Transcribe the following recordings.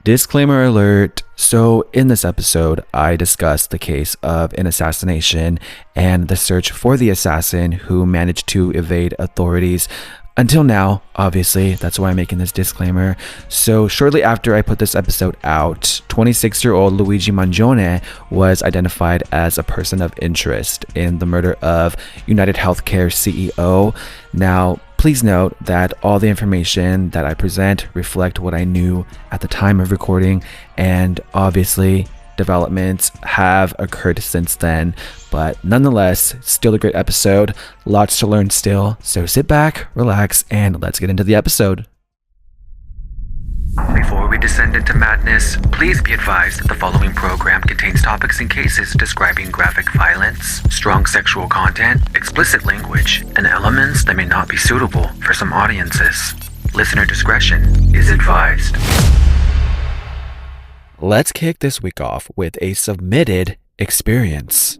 Disclaimer alert. So in this episode, I discussed the case of an assassination and the search for the assassin who managed to evade authorities. Until now, obviously, that's why I'm making this disclaimer. So shortly after I put this episode out, 26-year-old Luigi Mangion was identified as a person of interest in the murder of United Healthcare CEO. Now, please note that all the information that I present reflect what I knew at the time of recording, and obviously developments have occurred since then, but nonetheless, still a great episode. Lots to learn still, so sit back, relax, and let's get into the episode. Before we descend into madness, please be advised that the following program contains topics and cases describing graphic violence, strong sexual content, explicit language, and elements that may not be suitable for some audiences. Listener discretion is advised. Let's kick this week off with a submitted experience.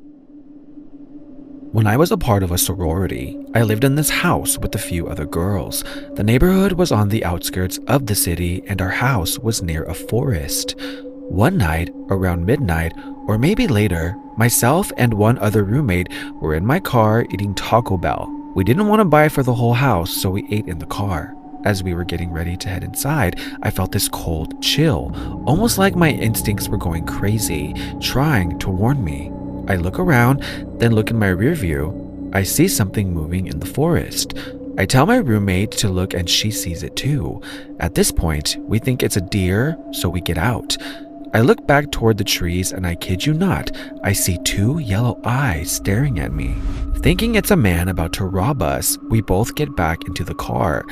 When I was a part of a sorority, I lived in this house with a few other girls. The neighborhood was on the outskirts of the city and our house was near a forest. One night, around midnight, or maybe later, myself and one other roommate were in my car eating Taco Bell. We didn't want to buy for the whole house, so we ate in the car. As we were getting ready to head inside, I felt this cold chill, almost like my instincts were going crazy, trying to warn me. I look around, then look in my rear view. I see something moving in the forest. I tell my roommate to look and she sees it too. At this point, we think it's a deer, so we get out. I look back toward the trees and I kid you not, I see two yellow eyes staring at me. Thinking it's a man about to rob us, we both get back into the car.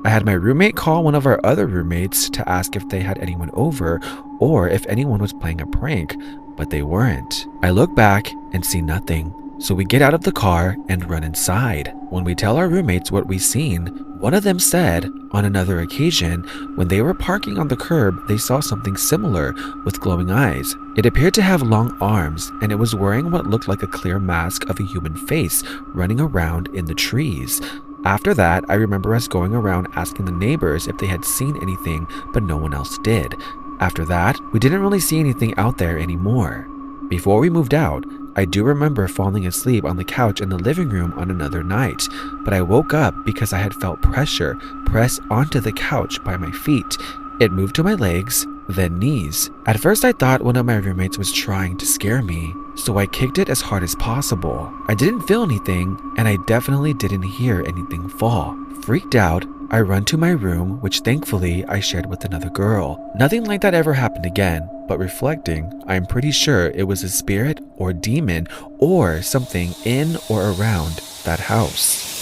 I had my roommate call one of our other roommates to ask if they had anyone over or if anyone was playing a prank, but they weren't. I look back and see nothing, so we get out of the car and run inside. When we tell our roommates what we've seen, one of them said, on another occasion, when they were parking on the curb, they saw something similar with glowing eyes. It appeared to have long arms, and it was wearing what looked like a clear mask of a human face running around in the trees. After that, I remember us going around asking the neighbors if they had seen anything, but no one else did. After that, we didn't really see anything out there anymore. Before we moved out, I do remember falling asleep on the couch in the living room on another night, but I woke up because I had felt pressure press onto the couch by my feet. It moved to my legs, then knees. At first I thought one of my roommates was trying to scare me, so I kicked it as hard as possible. I didn't feel anything, and I definitely didn't hear anything fall. Freaked out, I run to my room, which thankfully I shared with another girl. Nothing like that ever happened again, but reflecting, I'm pretty sure it was a spirit or demon or something in or around that house.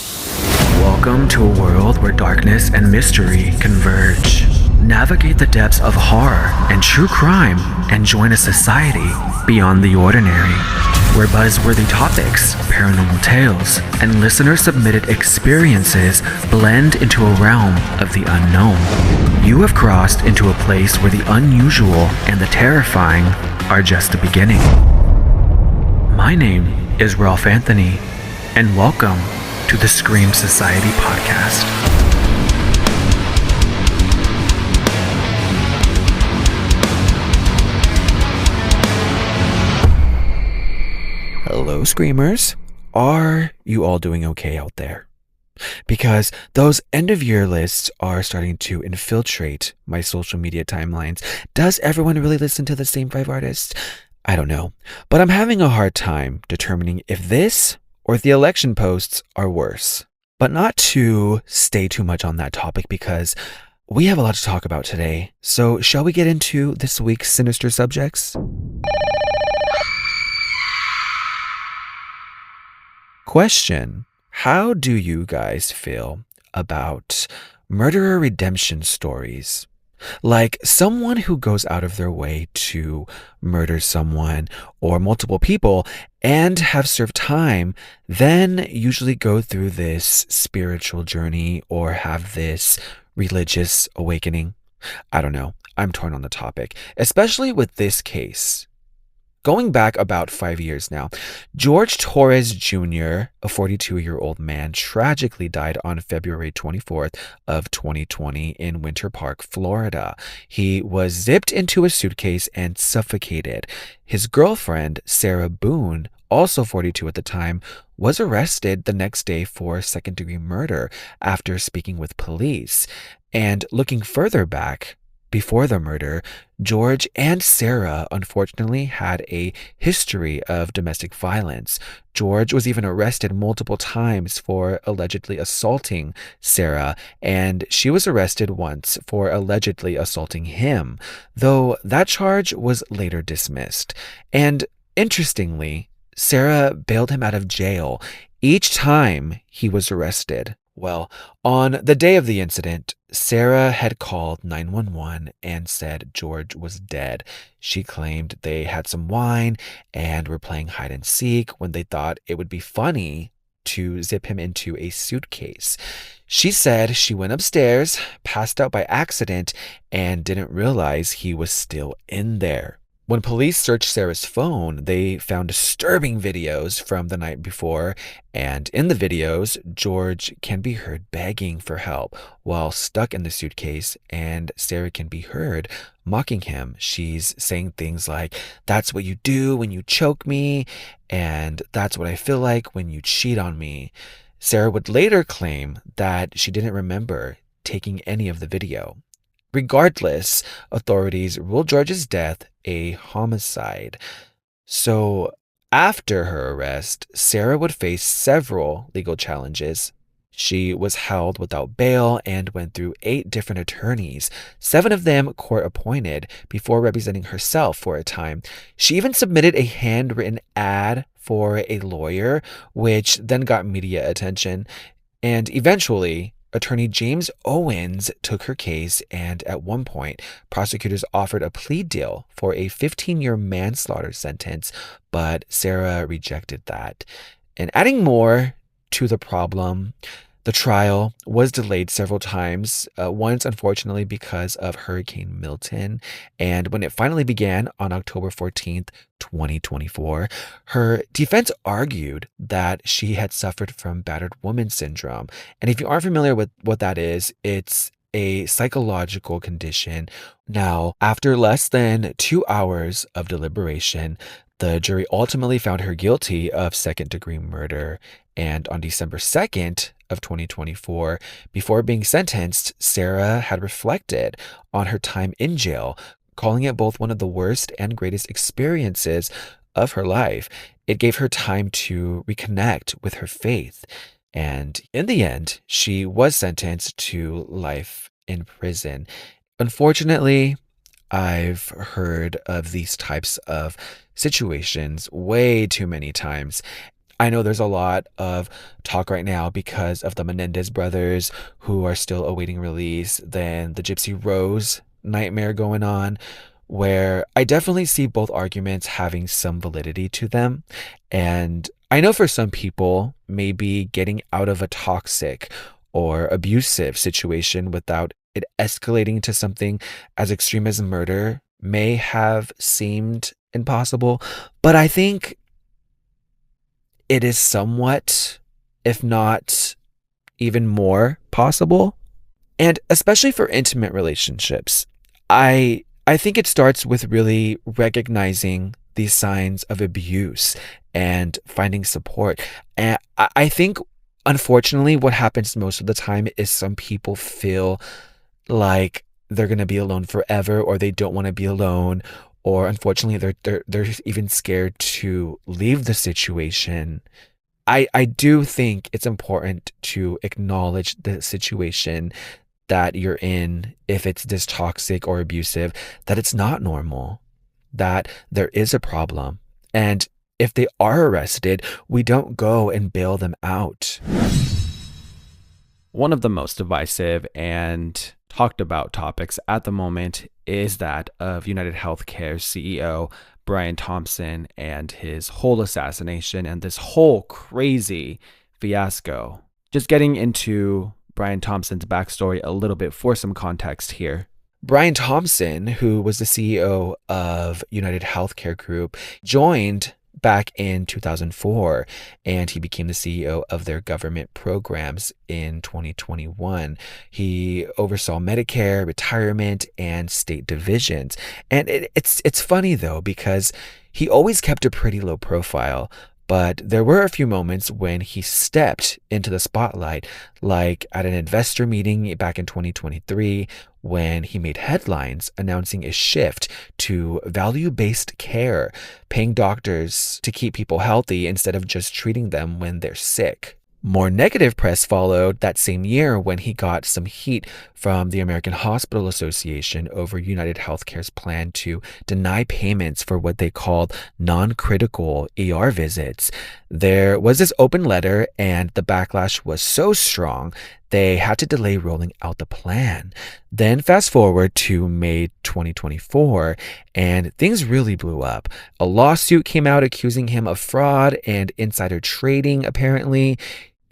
Welcome to a world where darkness and mystery converge. Navigate the depths of horror and true crime and join a society beyond the ordinary, where buzzworthy topics, paranormal tales, and listener-submitted experiences blend into a realm of the unknown. You have crossed into a place where the unusual and the terrifying are just the beginning. My name is Ralph Anthony, and welcome to the Scream Society podcast. Hello, Screamers. Are you all doing okay out there? Because those end-of-year lists are starting to infiltrate my social media timelines. Does everyone really listen to the same 5 artists? I don't know. But I'm having a hard time determining if this or the election posts are worse. But not to stay too much on that topic because we have a lot to talk about today. So shall we get into this week's sinister subjects? Question: how do you guys feel about murderer redemption stories? Like someone who goes out of their way to murder someone or multiple people and have served time, then usually go through this spiritual journey or have this religious awakening. I don't know. I'm torn on the topic, especially with this case. Going back about 5 years now, George Torres Jr., a 42-year-old man, tragically died on February 24th of 2020 in Winter Park, Florida. He was zipped into a suitcase and suffocated. His girlfriend, Sarah Boone, also 42 at the time, was arrested the next day for second-degree murder after speaking with police. And looking further back, before the murder, George and Sarah unfortunately had a history of domestic violence. George was even arrested multiple times for allegedly assaulting Sarah, and she was arrested once for allegedly assaulting him, though that charge was later dismissed. And interestingly, Sarah bailed him out of jail each time he was arrested. Well, on the day of the incident, Sarah had called 911 and said George was dead. She claimed they had some wine and were playing hide and seek when they thought it would be funny to zip him into a suitcase. She said she went upstairs, passed out by accident, and didn't realize he was still in there. When police searched Sarah's phone, they found disturbing videos from the night before, and in the videos, George can be heard begging for help while stuck in the suitcase, and Sarah can be heard mocking him. She's saying things like, "That's what you do when you choke me," and "That's what I feel like when you cheat on me." Sarah would later claim that she didn't remember taking any of the video. Regardless, authorities ruled George's death a homicide. So, after her arrest, Sarah would face several legal challenges. She was held without bail and went through 8 different attorneys, 7 of them court appointed, before representing herself for a time. She even submitted a handwritten ad for a lawyer, which then got media attention. And eventually, attorney James Owens took her case, and at one point, prosecutors offered a plea deal for a 15-year manslaughter sentence, but Sarah rejected that. And adding more to the problem, the trial was delayed several times, once unfortunately because of Hurricane Milton. And when it finally began on October 14th, 2024, her defense argued that she had suffered from battered woman syndrome. And if you aren't familiar with what that is, it's a psychological condition. Now, after less than 2 hours of deliberation, the jury ultimately found her guilty of second-degree murder. And on December 2nd of 2024, before being sentenced, Sarah had reflected on her time in jail, calling it both one of the worst and greatest experiences of her life. It gave her time to reconnect with her faith. And in the end, she was sentenced to life in prison. Unfortunately, I've heard of these types of situations way too many times. I know there's a lot of talk right now because of the Menendez brothers who are still awaiting release, then the Gypsy Rose nightmare going on, where I definitely see both arguments having some validity to them. And I know for some people, maybe getting out of a toxic or abusive situation without it escalating to something as extreme as murder may have seemed impossible, but I think it is somewhat, if not even more possible. And especially for intimate relationships, I think it starts with really recognizing these signs of abuse and finding support. And I think, unfortunately, what happens most of the time is some people feel like they're going to be alone forever, or they don't want to be alone, or unfortunately they're even scared to leave the situation. I do think it's important to acknowledge the situation that you're in, if it's this toxic or abusive, that it's not normal, that there is a problem. And if they are arrested, we don't go and bail them out. One of the most divisive and talked about topics at the moment is that of United Healthcare's CEO, Brian Thompson, and his whole assassination and this whole crazy fiasco. Just getting into Brian Thompson's backstory a little bit for some context here. Brian Thompson, who was the CEO of United Healthcare Group, joined back in 2004, and he became the CEO of their government programs in 2021. He oversaw Medicare, retirement, and state divisions. And it's funny though, because he always kept a pretty low profile. But there were a few moments when he stepped into the spotlight, like at an investor meeting back in 2023, when he made headlines announcing a shift to value-based care, paying doctors to keep people healthy instead of just treating them when they're sick. More negative press followed that same year when he got some heat from the American Hospital Association over United Healthcare's plan to deny payments for what they called non-critical ER visits. There was this open letter, and the backlash was so strong they had to delay rolling out the plan. Then fast forward to May 2024, and things really blew up. A lawsuit came out accusing him of fraud and insider trading, apparently.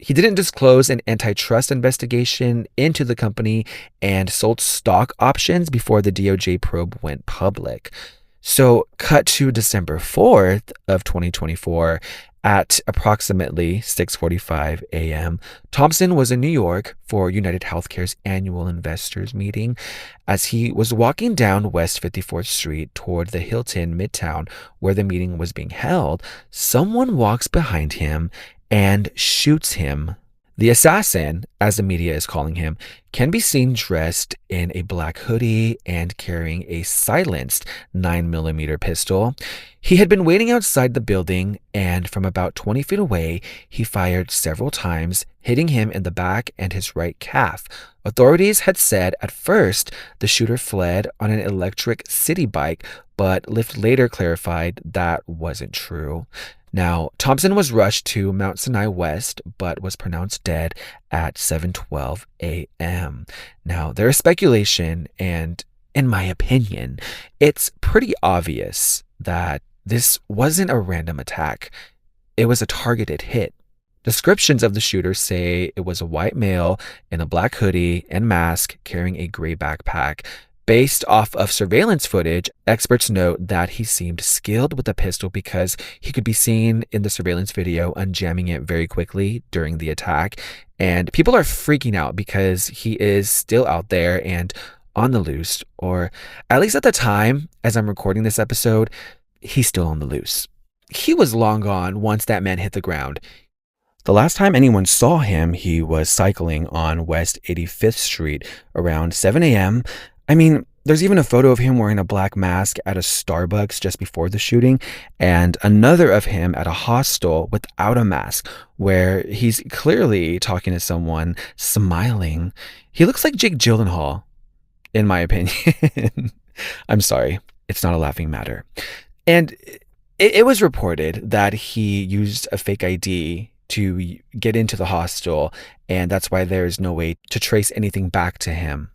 He didn't disclose an antitrust investigation into the company and sold stock options before the DOJ probe went public. So, cut to December 4th of 2024 at approximately 6:45 a.m. Thompson was in New York for United Healthcare's annual investors meeting. As he was walking down West 54th Street toward the Hilton Midtown where the meeting was being held, someone walks behind him and shoots him. The assassin, as the media is calling him, can be seen dressed in a black hoodie and carrying a silenced 9mm pistol. He had been waiting outside the building, and from about 20 feet away, he fired several times, hitting him in the back and his right calf. Authorities had said at first the shooter fled on an electric city bike, but Lyft later clarified that wasn't true. Now, Thompson was rushed to Mount Sinai West, but was pronounced dead at 7:12 a.m. Now, there is speculation, and in my opinion, it's pretty obvious that this wasn't a random attack. It was a targeted hit. Descriptions of the shooter say it was a white male in a black hoodie and mask carrying a gray backpack. Based off of surveillance footage, experts note that he seemed skilled with a pistol because he could be seen in the surveillance video unjamming it very quickly during the attack. And people are freaking out because he is still out there and on the loose, or at least at the time, as I'm recording this episode, he's still on the loose. He was long gone once that man hit the ground. The last time anyone saw him, he was cycling on West 85th Street around 7 a.m. I mean, there's even a photo of him wearing a black mask at a Starbucks just before the shooting, and another of him at a hostel without a mask, where he's clearly talking to someone, smiling. He looks like Jake Gyllenhaal, in my opinion. I'm sorry, it's not a laughing matter. And it was reported that he used a fake ID to get into the hostel, and that's why there is no way to trace anything back to him.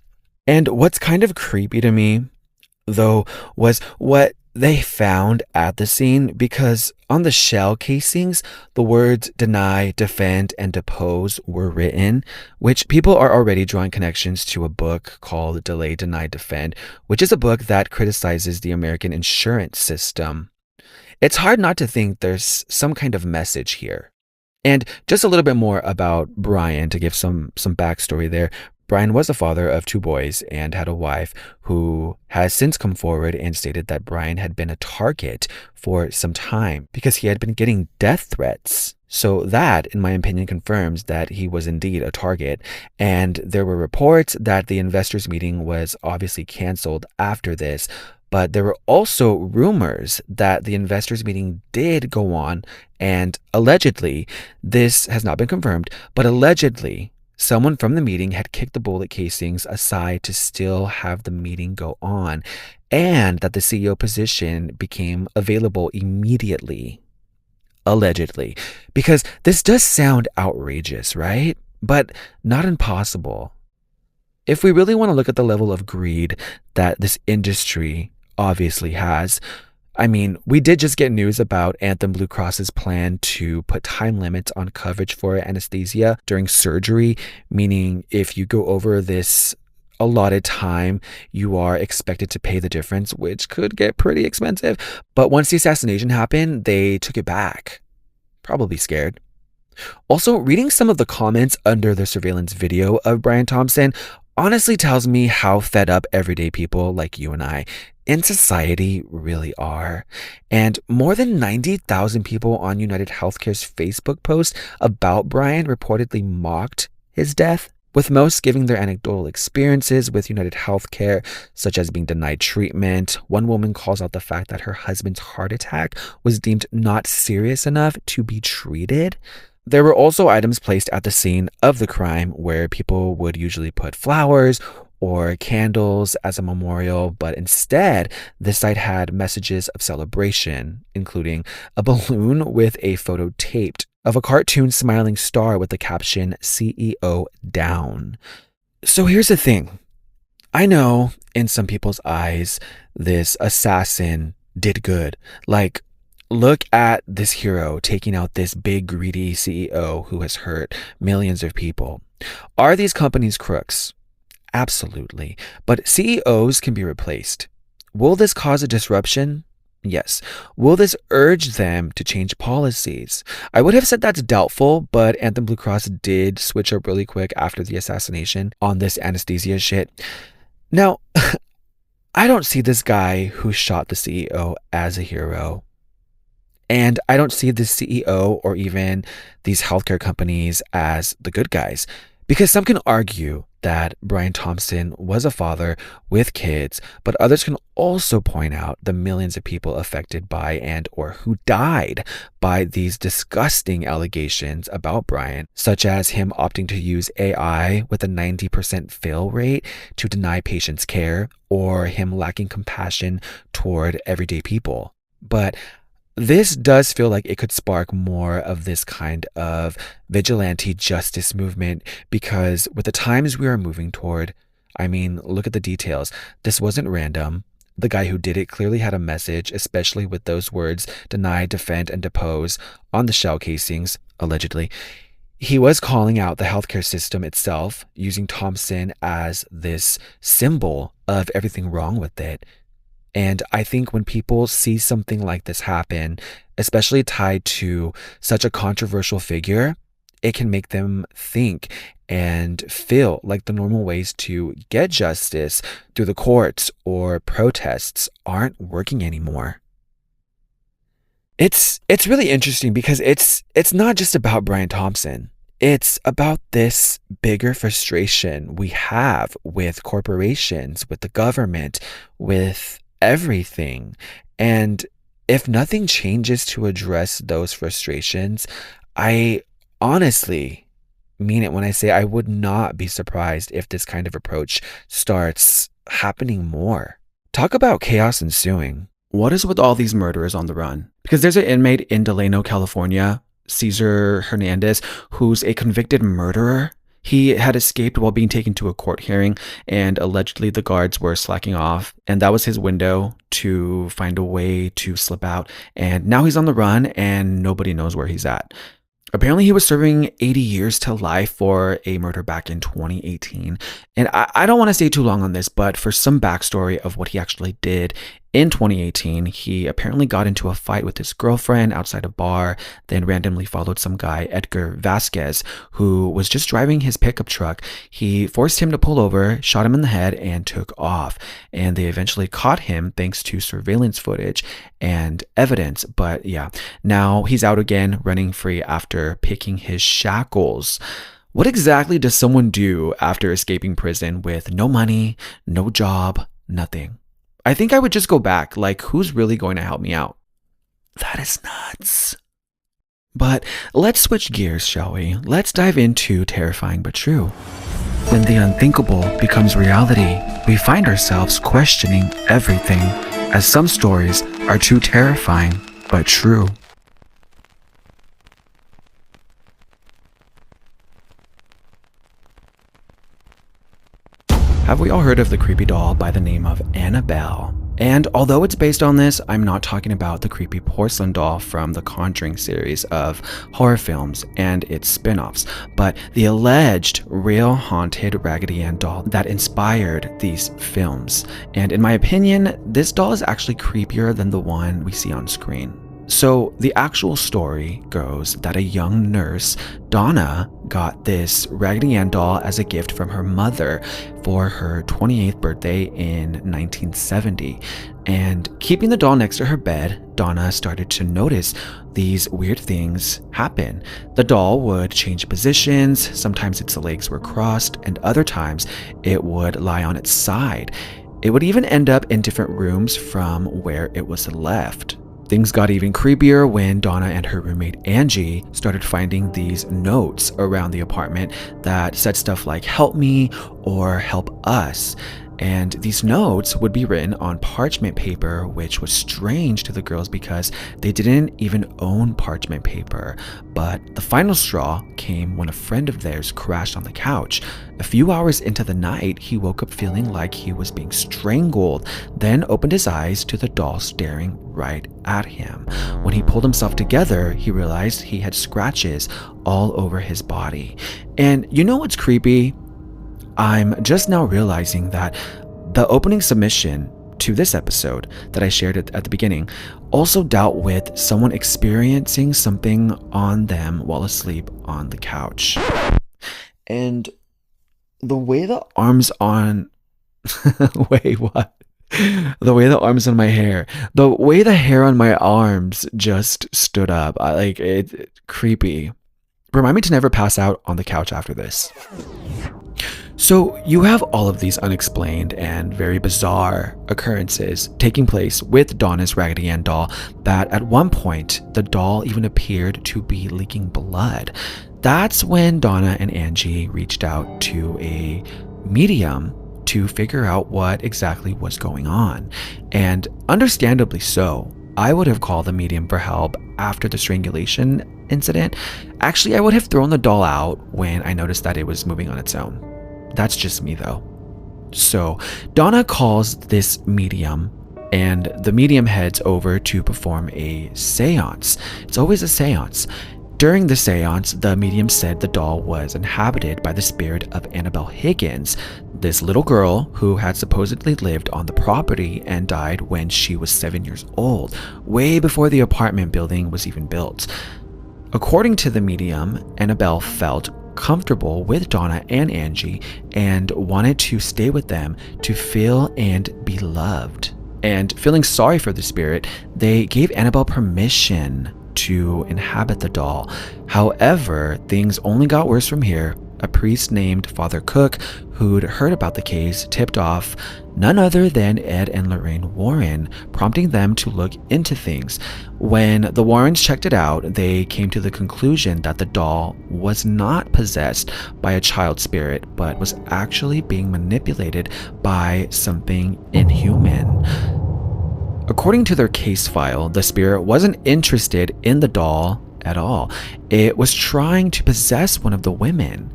And what's kind of creepy to me, though, was what they found at the scene, because on the shell casings, the words deny, defend, and depose were written, which people are already drawing connections to a book called Delay, Deny, Defend, which is a book that criticizes the American insurance system. It's hard not to think there's some kind of message here. And just a little bit more about Brian to give some backstory there. Brian was the father of 2 boys and had a wife who has since come forward and stated that Brian had been a target for some time because he had been getting death threats. So that, in my opinion, confirms that he was indeed a target. And there were reports that the investors meeting was obviously canceled after this, but there were also rumors that the investors meeting did go on, and allegedly, this has not been confirmed, but allegedly, someone from the meeting had kicked the bullet casings aside to still have the meeting go on, and that the CEO position became available immediately. Allegedly. Because this does sound outrageous, right? But not impossible. If we really want to look at the level of greed that this industry obviously has, I mean, we did just get news about Anthem Blue Cross's plan to put time limits on coverage for anesthesia during surgery, meaning if you go over this allotted time, you are expected to pay the difference, which could get pretty expensive. But once the assassination happened, they took it back. Probably scared. Also, reading some of the comments under the surveillance video of Brian Thompson honestly tells me how fed up everyday people like you and I in society really are. And more than 90,000 people on United Healthcare's Facebook post about Brian reportedly mocked his death, with most giving their anecdotal experiences with United Healthcare, such as being denied treatment. One woman calls out the fact that her husband's heart attack was deemed not serious enough to be treated. There were also items placed at the scene of the crime where people would usually put flowers or candles as a memorial, but instead, this site had messages of celebration, including a balloon with a photo taped of a cartoon smiling star with the caption CEO down. So here's the thing. I know in some people's eyes, this assassin did good. Like, look at this hero taking out this big greedy CEO who has hurt millions of people. Are these companies crooks? Absolutely. But CEOs can be replaced. Will this cause a disruption? Yes. Will this urge them to change policies? I would have said that's doubtful, but Anthem Blue Cross did switch up really quick after the assassination on this anesthesia shit. Now, I don't see this guy who shot the CEO as a hero. And I don't see the CEO or even these healthcare companies as the good guys. Because some can argue that Brian Thompson was a father with kids, but others can also point out the millions of people affected by and or who died by these disgusting allegations about Brian, such as him opting to use AI with a 90% fail rate to deny patients care, or him lacking compassion toward everyday people. But this does feel like it could spark more of this kind of vigilante justice movement, because with the times we are moving toward, I mean, look at the details. This wasn't random. The guy who did it clearly had a message, especially with those words, deny, defend, and depose on the shell casings, allegedly. He was calling out the healthcare system itself, using Thompson as this symbol of everything wrong with it. And I think when people see something like this happen, especially tied to such a controversial figure, it can make them think and feel like the normal ways to get justice through the courts or protests aren't working anymore. It's really interesting because it's not just about Brian Thompson. It's about this bigger frustration we have with corporations, with the government, with everything. And if nothing changes to address those frustrations, I honestly mean it when I say I would not be surprised if this kind of approach starts happening more. Talk about chaos ensuing. What is with all these murderers on the run? Because there's an inmate in Delano, California, Cesar Hernandez, who's a convicted murderer. He had escaped while being taken to a court hearing, and allegedly the guards were slacking off, and that was his window to find a way to slip out. And now he's on the run, and nobody knows where he's at. Apparently, he was serving 80 years to life for a murder back in 2018. And I don't want to stay too long on this, but for some backstory of what he actually did in 2018, he apparently got into a fight with his girlfriend outside a bar, then randomly followed some guy, Edgar Vasquez, who was just driving his pickup truck. He forced him to pull over, shot him in the head, and took off. And they eventually caught him thanks to surveillance footage and evidence. But yeah, now he's out again, running free after picking his shackles. What exactly does someone do after escaping prison with no money, no job, nothing? I think I would just go back. Like, who's really going to help me out? That is nuts. But let's switch gears, shall we? Let's dive into Terrifying But True. When the unthinkable becomes reality, we find ourselves questioning everything, as some stories are too terrifying but true. Have we all heard of the creepy doll by the name of Annabelle? And although it's based on this, I'm not talking about the creepy porcelain doll from the Conjuring series of horror films and its spin-offs, but the alleged real haunted Raggedy Ann doll that inspired these films. And in my opinion, this doll is actually creepier than the one we see on screen. So the actual story goes that a young nurse, Donna, got this Raggedy Ann doll as a gift from her mother for her 28th birthday in 1970. And keeping the doll next to her bed, Donna started to notice these weird things happen. The doll would change positions, sometimes its legs were crossed, and other times it would lie on its side. It would even end up in different rooms from where it was left. Things got even creepier when Donna and her roommate Angie started finding these notes around the apartment that said stuff like "help me" or "help us." And these notes would be written on parchment paper, which was strange to the girls because they didn't even own parchment paper. But the final straw came when a friend of theirs crashed on the couch. A few hours into the night, he woke up feeling like he was being strangled, then opened his eyes to the doll staring right at him. When he pulled himself together, he realized he had scratches all over his body. And you know what's creepy? I'm just now realizing that the opening submission to this episode that I shared at the beginning also dealt with someone experiencing something on them while asleep on the couch. And the way the arms on... Wait, what? The way the arms on my hair, the way the hair on my arms just stood up. It's creepy. Remind me to never pass out on the couch after this. So you have all of these unexplained and very bizarre occurrences taking place with Donna's Raggedy Ann doll that at one point the doll even appeared to be leaking blood. That's when Donna and Angie reached out to a medium to figure out what exactly was going on. And understandably so, I would have called the medium for help after the strangulation incident. Actually, I would have thrown the doll out when I noticed that it was moving on its own. That's just me though. So Donna calls this medium and the medium heads over to perform a seance. It's always a seance. During the seance, the medium said the doll was inhabited by the spirit of Annabelle Higgins, this little girl who had supposedly lived on the property and died when she was 7 years old, way before the apartment building was even built. According to the medium, Annabelle felt comfortable with Donna and Angie and wanted to stay with them to feel and be loved. And feeling sorry for the spirit, they gave Annabelle permission to inhabit the doll. However, things only got worse from here. A priest named Father Cook, who'd heard about the case, tipped off none other than Ed and Lorraine Warren, prompting them to look into things. When the Warrens checked it out, they came to the conclusion that the doll was not possessed by a child spirit, but was actually being manipulated by something inhuman. According to their case file, the spirit wasn't interested in the doll at all. It was trying to possess one of the women.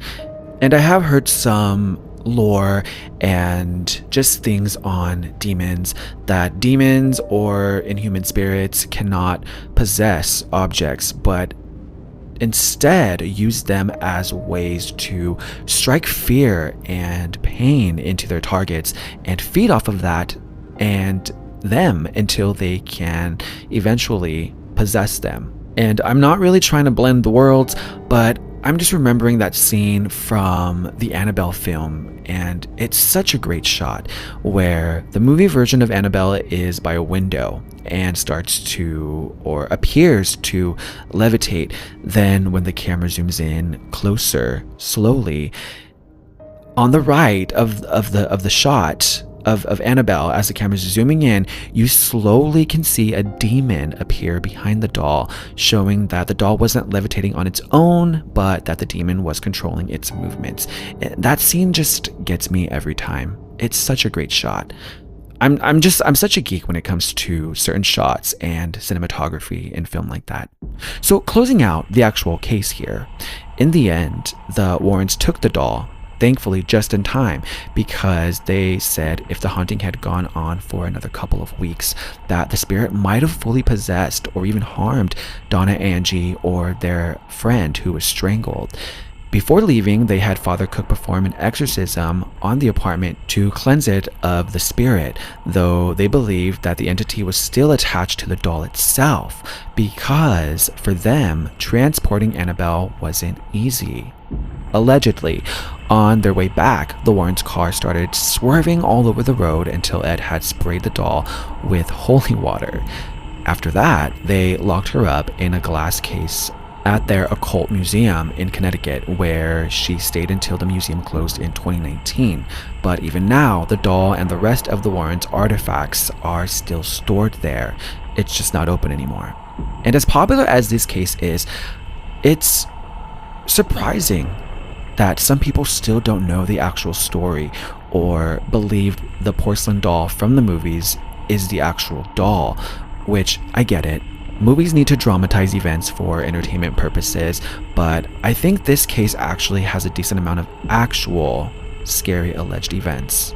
And I have heard some lore and just things on demons, that demons or inhuman spirits cannot possess objects, but instead use them as ways to strike fear and pain into their targets and feed off of that and them until they can eventually possess them. And I'm not really trying to blend the worlds, but I'm just remembering that scene from the Annabelle film, and it's such a great shot where the movie version of Annabelle is by a window and starts to, or appears to, levitate. Then when the camera zooms in closer, slowly, on the right of the shot of Annabelle, as the camera's zooming in, you slowly can see a demon appear behind the doll, showing that the doll wasn't levitating on its own, but that the demon was controlling its movements. That scene just gets me every time. It's such a great shot. I'm such a geek when it comes to certain shots and cinematography in film like that. So closing out the actual case here, in the end, the Warrens took the doll thankfully just in time, because they said if the haunting had gone on for another couple of weeks, that the spirit might have fully possessed or even harmed Donna Angie or their friend who was strangled. Before leaving, they had Father Cook perform an exorcism on the apartment to cleanse it of the spirit, though they believed that the entity was still attached to the doll itself, because for them, transporting Annabelle wasn't easy. Allegedly, on their way back, the Warrens' car started swerving all over the road until Ed had sprayed the doll with holy water. After that, they locked her up in a glass case at their occult museum in Connecticut, where she stayed until the museum closed in 2019. But even now, the doll and the rest of the Warrens' artifacts are still stored there. It's just not open anymore. And as popular as this case is, it's surprising that some people still don't know the actual story or believe the porcelain doll from the movies is the actual doll, which I get it. Movies need to dramatize events for entertainment purposes, but I think this case actually has a decent amount of actual scary alleged events.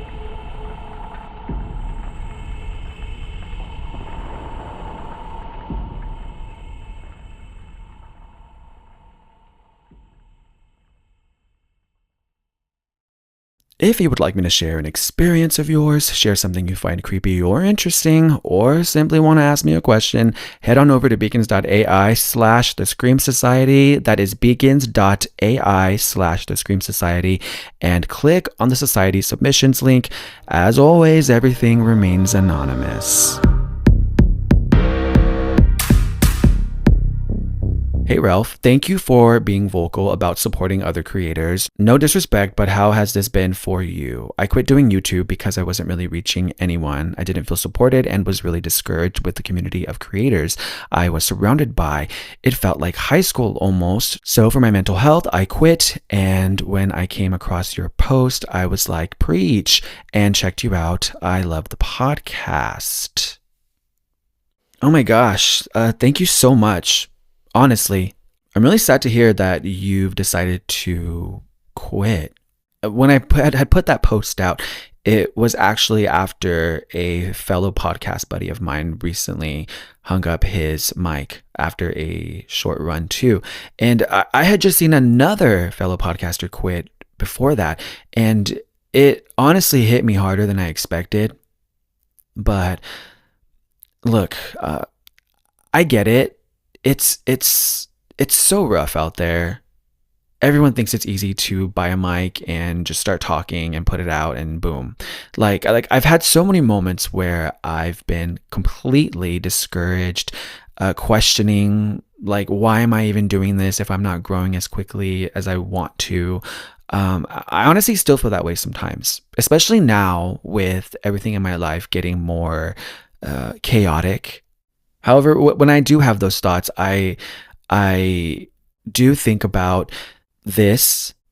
If you would like me to share an experience of yours, share something you find creepy or interesting, or simply want to ask me a question, head on over to beacons.ai/The Scream Society. That is beacons.ai/The Scream Society, and click on the society submissions link. As always, everything remains anonymous. Hey Ralph, thank you for being vocal about supporting other creators. No disrespect, but how has this been for you? I quit doing YouTube because I wasn't really reaching anyone. I didn't feel supported and was really discouraged with the community of creators I was surrounded by. It felt like high school almost. So for my mental health, I quit. And when I came across your post, I was like, preach, and checked you out. I love the podcast. Oh my gosh, thank you so much. Honestly, I'm really sad to hear that you've decided to quit. When I had put that post out, it was actually after a fellow podcast buddy of mine recently hung up his mic after a short run too. And I had just seen another fellow podcaster quit before that. And it honestly hit me harder than I expected. But look, I get it. It's so rough out there. Everyone thinks it's easy to buy a mic and just start talking and put it out and boom. Like I've had so many moments where I've been completely discouraged, questioning like, why am I even doing this if I'm not growing as quickly as I want to? I honestly still feel that way sometimes, especially now with everything in my life getting more chaotic. However, when I do have those thoughts, I do think about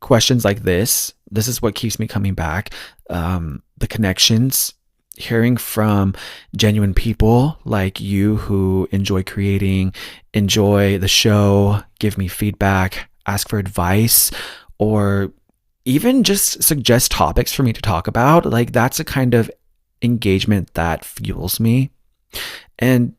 questions like this. This is what keeps me coming back. The connections, hearing from genuine people like you who enjoy creating, enjoy the show, give me feedback, ask for advice, or even just suggest topics for me to talk about. Like, that's a kind of engagement that fuels me. And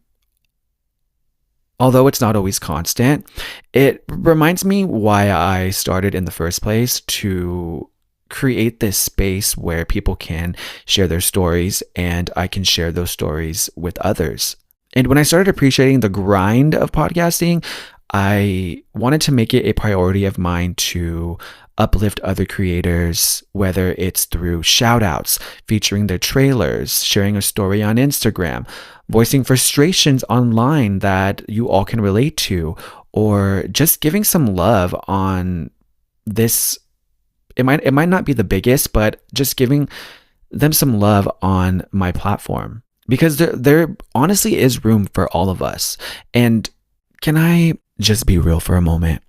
although it's not always constant, it reminds me why I started in the first place, to create this space where people can share their stories and I can share those stories with others. And when I started appreciating the grind of podcasting, I wanted to make it a priority of mine to uplift other creators, whether it's through shout outs, featuring their trailers, sharing a story on Instagram, voicing frustrations online that you all can relate to, or just giving some love on this. It might not be the biggest, but just giving them some love on my platform, because there honestly is room for all of us. And can I just be real for a moment?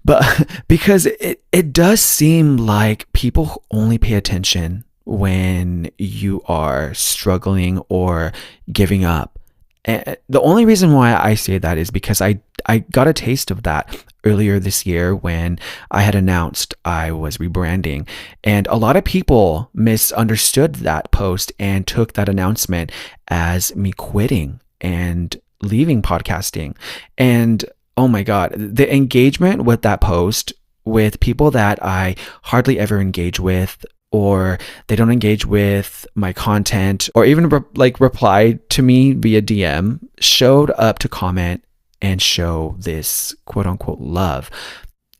But because it does seem like people only pay attention when you are struggling or giving up. And the only reason why I say that is because I got a taste of that earlier this year when I had announced I was rebranding. And a lot of people misunderstood that post and took that announcement as me quitting and leaving podcasting. And oh my God, the engagement with that post with people that I hardly ever engage with, or they don't engage with my content, or even reply to me via DM, showed up to comment and show this quote unquote love.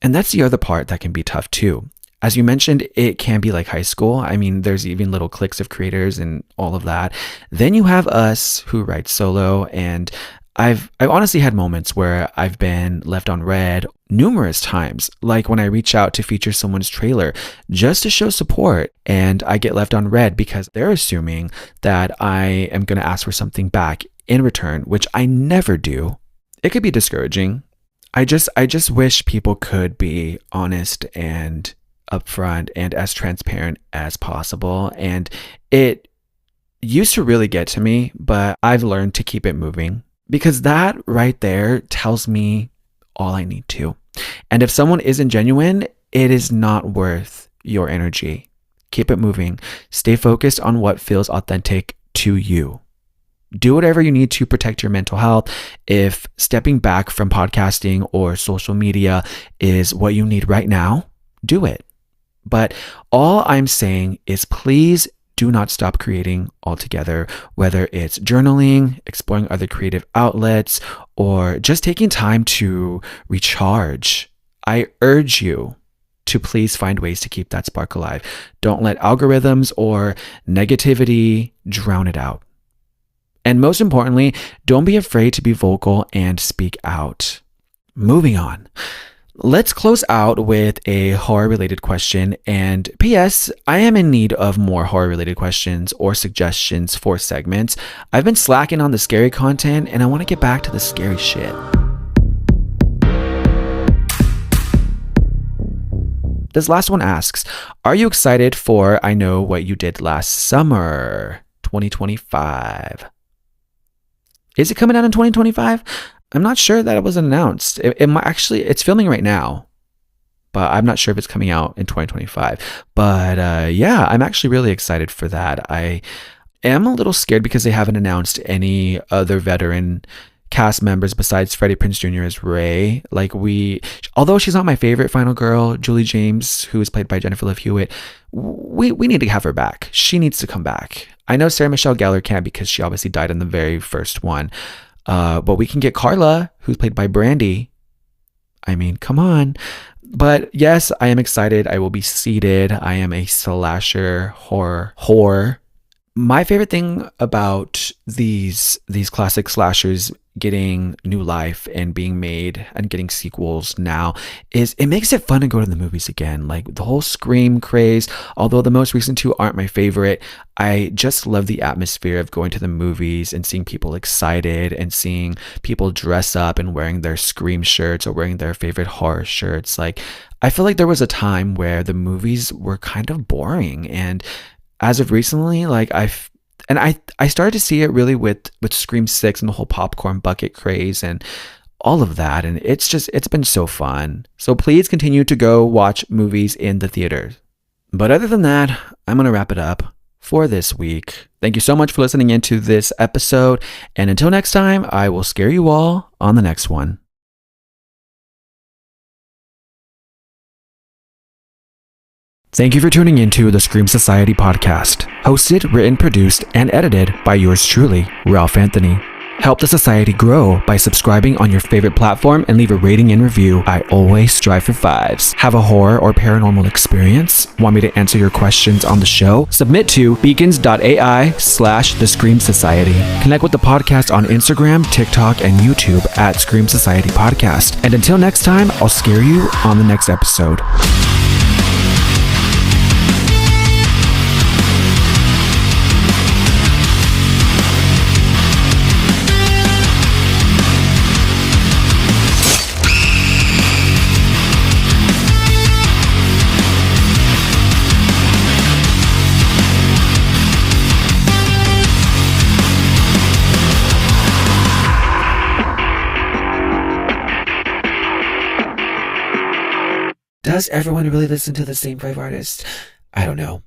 And that's the other part that can be tough too. As you mentioned, it can be like high school. I mean, there's even little cliques of creators and all of that. Then you have us who write solo, and I've honestly had moments where I've been left on red numerous times, like when I reach out to feature someone's trailer just to show support, and I get left on red because they're assuming that I am going to ask for something back in return, which I never do. It could be discouraging. I just wish people could be honest and upfront and as transparent as possible. And it used to really get to me, but I've learned to keep it moving, because that right there tells me all I need to. And if someone isn't genuine, it is not worth your energy. Keep it moving. Stay focused on what feels authentic to you. Do whatever you need to protect your mental health. If stepping back from podcasting or social media is what you need right now, do it. But all I'm saying is please do not stop creating altogether, whether it's journaling, exploring other creative outlets, or just taking time to recharge. I urge you to please find ways to keep that spark alive. Don't let algorithms or negativity drown it out. And most importantly, don't be afraid to be vocal and speak out. Moving on. Let's close out with a horror-related question. And P.S., I am in need of more horror-related questions or suggestions for segments. I've been slacking on the scary content, and I want to get back to the scary shit. This last one asks, are you excited for I Know What You Did Last Summer, 2025? Is it coming out in 2025? I'm not sure that it was announced. It might actually, it's filming right now, but I'm not sure if it's coming out in 2025. But yeah, I'm actually really excited for that. I am a little scared because they haven't announced any other veteran cast members besides Freddie Prinze Jr. as Ray. Although she's not my favorite final girl, Julie James, who is played by Jennifer Love Hewitt, we need to have her back. She needs to come back. I know Sarah Michelle Gellar can't because she obviously died in the very first one. But we can get Carla, who's played by Brandy. I mean, come on. But yes, I am excited. I will be seated. I am a slasher horror. My favorite thing about these classic slashers getting new life and being made and getting sequels now is it makes it fun to go to the movies again. Like the whole Scream craze, although the most recent two aren't my favorite, I just love the atmosphere of going to the movies and seeing people excited and seeing people dress up and wearing their Scream shirts or wearing their favorite horror shirts. Like I feel like there was a time where the movies were kind of boring, and as of recently, I started to see it really with Scream 6 and the whole popcorn bucket craze and all of that. And it's been so fun. So please continue to go watch movies in the theaters. But other than that, I'm going to wrap it up for this week. Thank you so much for listening into this episode. And until next time, I will scare you all on the next one. Thank you for tuning into the Scream Society podcast, hosted, written, produced, and edited by yours truly, Ralph Anthony. Help the society grow by subscribing on your favorite platform and leave a rating and review. I always strive for 5s. Have a horror or paranormal experience? Want me to answer your questions on the show? Submit to beacons.ai/The Scream Society. Connect with the podcast on Instagram, TikTok, and YouTube at Scream Society Podcast. And until next time, I'll scare you on the next episode. Does everyone really listen to the same five artists? I don't know.